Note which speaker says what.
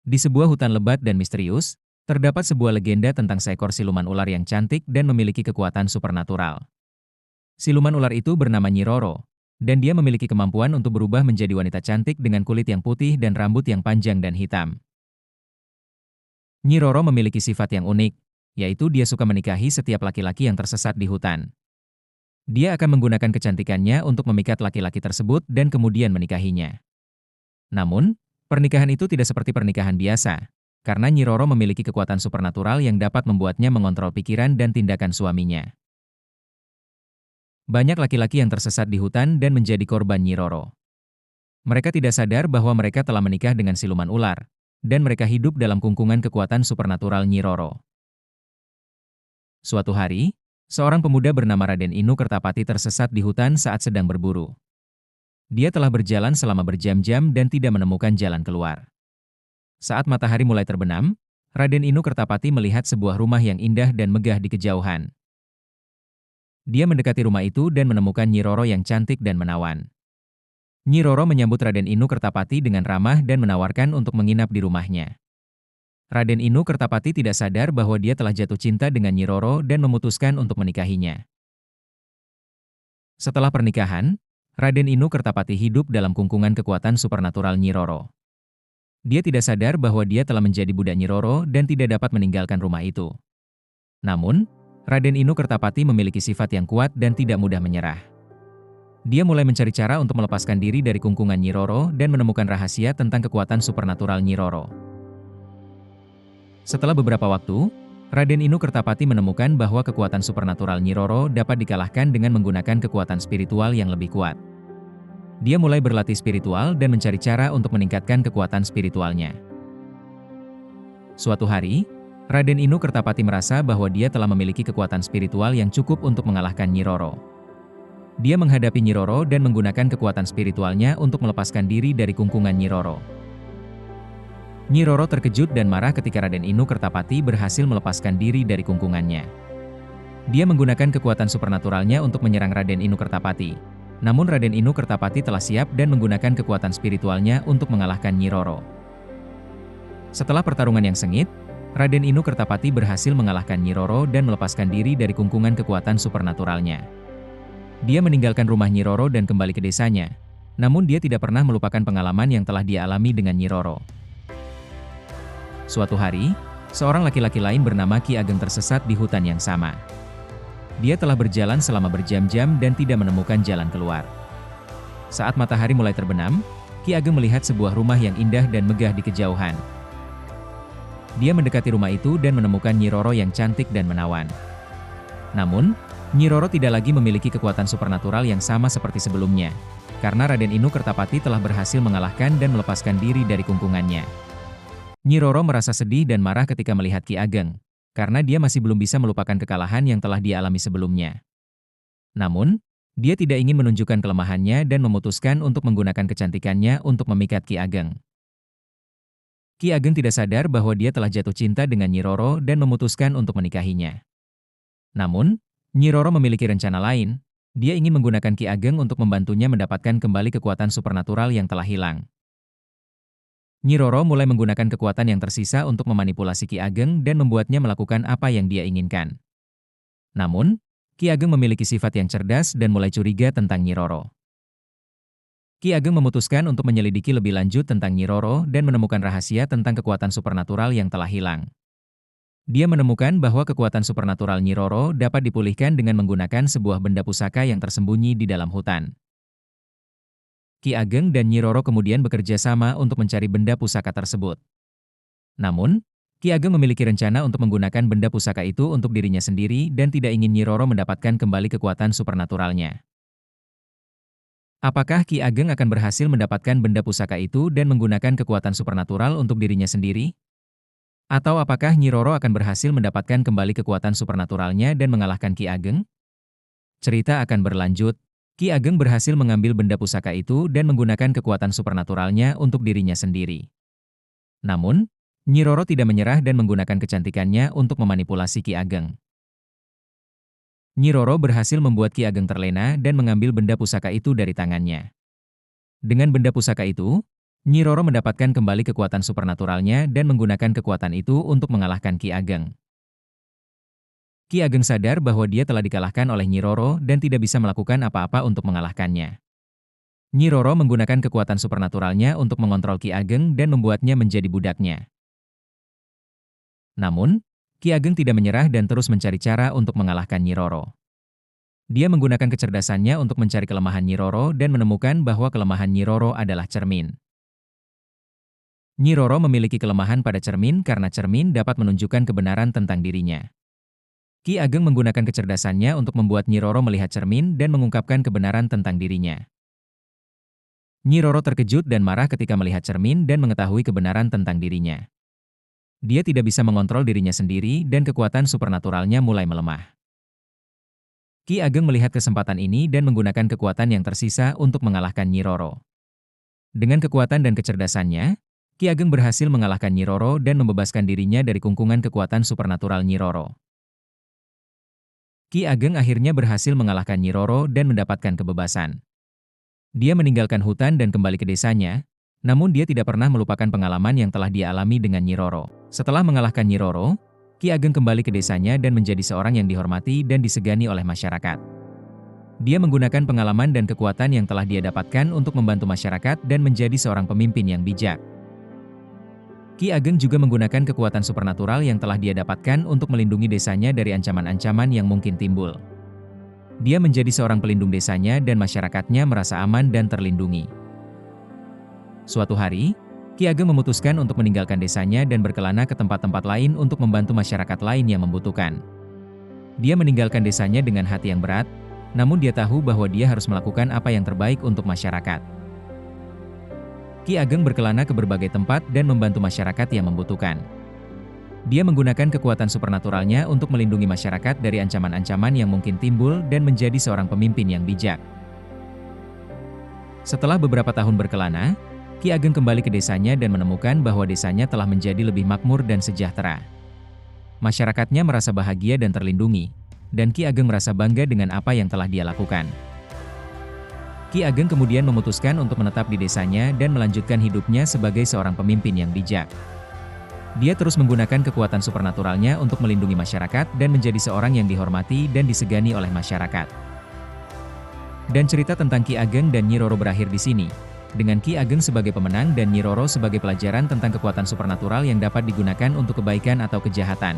Speaker 1: Di sebuah hutan lebat dan misterius, terdapat sebuah legenda tentang seekor siluman ular yang cantik dan memiliki kekuatan supernatural. Siluman ular itu bernama Nyi Roro, dan dia memiliki kemampuan untuk berubah menjadi wanita cantik dengan kulit yang putih dan rambut yang panjang dan hitam. Nyi Roro memiliki sifat yang unik, yaitu dia suka menikahi setiap laki-laki yang tersesat di hutan. Dia akan menggunakan kecantikannya untuk memikat laki-laki tersebut dan kemudian menikahinya. Namun, pernikahan itu tidak seperti pernikahan biasa, karena Nyi Roro memiliki kekuatan supernatural yang dapat membuatnya mengontrol pikiran dan tindakan suaminya. Banyak laki-laki yang tersesat di hutan dan menjadi korban Nyi Roro. Mereka tidak sadar bahwa mereka telah menikah dengan siluman ular, dan mereka hidup dalam kungkungan kekuatan supernatural Nyi Roro. Suatu hari, seorang pemuda bernama Raden Inu Kertapati tersesat di hutan saat sedang berburu. Dia telah berjalan selama berjam-jam dan tidak menemukan jalan keluar. Saat matahari mulai terbenam, Raden Inu Kertapati melihat sebuah rumah yang indah dan megah di kejauhan. Dia mendekati rumah itu dan menemukan Nyi Roro yang cantik dan menawan. Nyi Roro menyambut Raden Inu Kertapati dengan ramah dan menawarkan untuk menginap di rumahnya. Raden Inu Kertapati tidak sadar bahwa dia telah jatuh cinta dengan Nyi Roro dan memutuskan untuk menikahinya. Setelah pernikahan, Raden Inu Kertapati hidup dalam kungkungan kekuatan supernatural Nyi Roro. Dia tidak sadar bahwa dia telah menjadi budak Nyi Roro dan tidak dapat meninggalkan rumah itu. Namun, Raden Inu Kertapati memiliki sifat yang kuat dan tidak mudah menyerah. Dia mulai mencari cara untuk melepaskan diri dari kungkungan Nyi Roro dan menemukan rahasia tentang kekuatan supernatural Nyi Roro. Setelah beberapa waktu, Raden Inu Kertapati menemukan bahwa kekuatan supernatural Nyi Roro dapat dikalahkan dengan menggunakan kekuatan spiritual yang lebih kuat. Dia mulai berlatih spiritual dan mencari cara untuk meningkatkan kekuatan spiritualnya. Suatu hari, Raden Inu Kertapati merasa bahwa dia telah memiliki kekuatan spiritual yang cukup untuk mengalahkan Nyi Roro. Dia menghadapi Nyi Roro dan menggunakan kekuatan spiritualnya untuk melepaskan diri dari kungkungan Nyi Roro. Nyi Roro terkejut dan marah ketika Raden Inu Kertapati berhasil melepaskan diri dari kungkungannya. Dia menggunakan kekuatan supernaturalnya untuk menyerang Raden Inu Kertapati. Namun Raden Inu Kertapati telah siap dan menggunakan kekuatan spiritualnya untuk mengalahkan Nyi Roro. Setelah pertarungan yang sengit, Raden Inu Kertapati berhasil mengalahkan Nyi Roro dan melepaskan diri dari kungkungan kekuatan supernaturalnya. Dia meninggalkan rumah Nyi Roro dan kembali ke desanya. Namun dia tidak pernah melupakan pengalaman yang telah dia alami dengan Nyi Roro. Suatu hari, seorang laki-laki lain bernama Ki Ageng tersesat di hutan yang sama. Dia telah berjalan selama berjam-jam dan tidak menemukan jalan keluar. Saat matahari mulai terbenam, Ki Ageng melihat sebuah rumah yang indah dan megah di kejauhan. Dia mendekati rumah itu dan menemukan Nyi Roro yang cantik dan menawan. Namun, Nyi Roro tidak lagi memiliki kekuatan supernatural yang sama seperti sebelumnya, karena Raden Inu Kertapati telah berhasil mengalahkan dan melepaskan diri dari kungkungannya. Nyi Roro merasa sedih dan marah ketika melihat Ki Ageng, karena dia masih belum bisa melupakan kekalahan yang telah dia alami sebelumnya. Namun, dia tidak ingin menunjukkan kelemahannya dan memutuskan untuk menggunakan kecantikannya untuk memikat Ki Ageng. Ki Ageng tidak sadar bahwa dia telah jatuh cinta dengan Nyi Roro dan memutuskan untuk menikahinya. Namun, Nyi Roro memiliki rencana lain. Dia ingin menggunakan Ki Ageng untuk membantunya mendapatkan kembali kekuatan supernatural yang telah hilang. Nyi Roro mulai menggunakan kekuatan yang tersisa untuk memanipulasi Ki Ageng dan membuatnya melakukan apa yang dia inginkan. Namun, Ki Ageng memiliki sifat yang cerdas dan mulai curiga tentang Nyi Roro. Ki Ageng memutuskan untuk menyelidiki lebih lanjut tentang Nyi Roro dan menemukan rahasia tentang kekuatan supernatural yang telah hilang. Dia menemukan bahwa kekuatan supernatural Nyi Roro dapat dipulihkan dengan menggunakan sebuah benda pusaka yang tersembunyi di dalam hutan. Ki Ageng dan Nyi Roro kemudian bekerja sama untuk mencari benda pusaka tersebut. Namun, Ki Ageng memiliki rencana untuk menggunakan benda pusaka itu untuk dirinya sendiri dan tidak ingin Nyi Roro mendapatkan kembali kekuatan supernaturalnya. Apakah Ki Ageng akan berhasil mendapatkan benda pusaka itu dan menggunakan kekuatan supernatural untuk dirinya sendiri? Atau apakah Nyi Roro akan berhasil mendapatkan kembali kekuatan supernaturalnya dan mengalahkan Ki Ageng? Cerita akan berlanjut. Ki Ageng berhasil mengambil benda pusaka itu dan menggunakan kekuatan supernaturalnya untuk dirinya sendiri. Namun, Nyi Roro tidak menyerah dan menggunakan kecantikannya untuk memanipulasi Ki Ageng. Nyi Roro berhasil membuat Ki Ageng terlena dan mengambil benda pusaka itu dari tangannya. Dengan benda pusaka itu, Nyi Roro mendapatkan kembali kekuatan supernaturalnya dan menggunakan kekuatan itu untuk mengalahkan Ki Ageng. Ki Ageng sadar bahwa dia telah dikalahkan oleh Nyi Roro dan tidak bisa melakukan apa-apa untuk mengalahkannya. Nyi Roro menggunakan kekuatan supernaturalnya untuk mengontrol Ki Ageng dan membuatnya menjadi budaknya. Namun, Ki Ageng tidak menyerah dan terus mencari cara untuk mengalahkan Nyi Roro. Dia menggunakan kecerdasannya untuk mencari kelemahan Nyi Roro dan menemukan bahwa kelemahan Nyi Roro adalah cermin. Nyi Roro memiliki kelemahan pada cermin karena cermin dapat menunjukkan kebenaran tentang dirinya. Ki Ageng menggunakan kecerdasannya untuk membuat Nyi Roro melihat cermin dan mengungkapkan kebenaran tentang dirinya. Nyi Roro terkejut dan marah ketika melihat cermin dan mengetahui kebenaran tentang dirinya. Dia tidak bisa mengontrol dirinya sendiri dan kekuatan supernaturalnya mulai melemah. Ki Ageng melihat kesempatan ini dan menggunakan kekuatan yang tersisa untuk mengalahkan Nyi Roro. Dengan kekuatan dan kecerdasannya, Ki Ageng berhasil mengalahkan Nyi Roro dan membebaskan dirinya dari kungkungan kekuatan supernatural Nyi Roro. Ki Ageng akhirnya berhasil mengalahkan Nyi Roro dan mendapatkan kebebasan. Dia meninggalkan hutan dan kembali ke desanya, namun dia tidak pernah melupakan pengalaman yang telah dia alami dengan Nyi Roro. Setelah mengalahkan Nyi Roro, Ki Ageng kembali ke desanya dan menjadi seorang yang dihormati dan disegani oleh masyarakat. Dia menggunakan pengalaman dan kekuatan yang telah dia dapatkan untuk membantu masyarakat dan menjadi seorang pemimpin yang bijak. Ki Ageng juga menggunakan kekuatan supernatural yang telah dia dapatkan untuk melindungi desanya dari ancaman-ancaman yang mungkin timbul. Dia menjadi seorang pelindung desanya dan masyarakatnya merasa aman dan terlindungi. Suatu hari, Ki Ageng memutuskan untuk meninggalkan desanya dan berkelana ke tempat-tempat lain untuk membantu masyarakat lain yang membutuhkan. Dia meninggalkan desanya dengan hati yang berat, namun dia tahu bahwa dia harus melakukan apa yang terbaik untuk masyarakat. Ki Ageng berkelana ke berbagai tempat dan membantu masyarakat yang membutuhkan. Dia menggunakan kekuatan supernaturalnya untuk melindungi masyarakat dari ancaman-ancaman yang mungkin timbul dan menjadi seorang pemimpin yang bijak. Setelah beberapa tahun berkelana, Ki Ageng kembali ke desanya dan menemukan bahwa desanya telah menjadi lebih makmur dan sejahtera. Masyarakatnya merasa bahagia dan terlindungi, dan Ki Ageng merasa bangga dengan apa yang telah dia lakukan. Ki Ageng kemudian memutuskan untuk menetap di desanya dan melanjutkan hidupnya sebagai seorang pemimpin yang bijak. Dia terus menggunakan kekuatan supernaturalnya untuk melindungi masyarakat dan menjadi seorang yang dihormati dan disegani oleh masyarakat. Dan cerita tentang Ki Ageng dan Nyi Roro berakhir di sini, dengan Ki Ageng sebagai pemenang dan Nyi Roro sebagai pelajaran tentang kekuatan supernatural yang dapat digunakan untuk kebaikan atau kejahatan.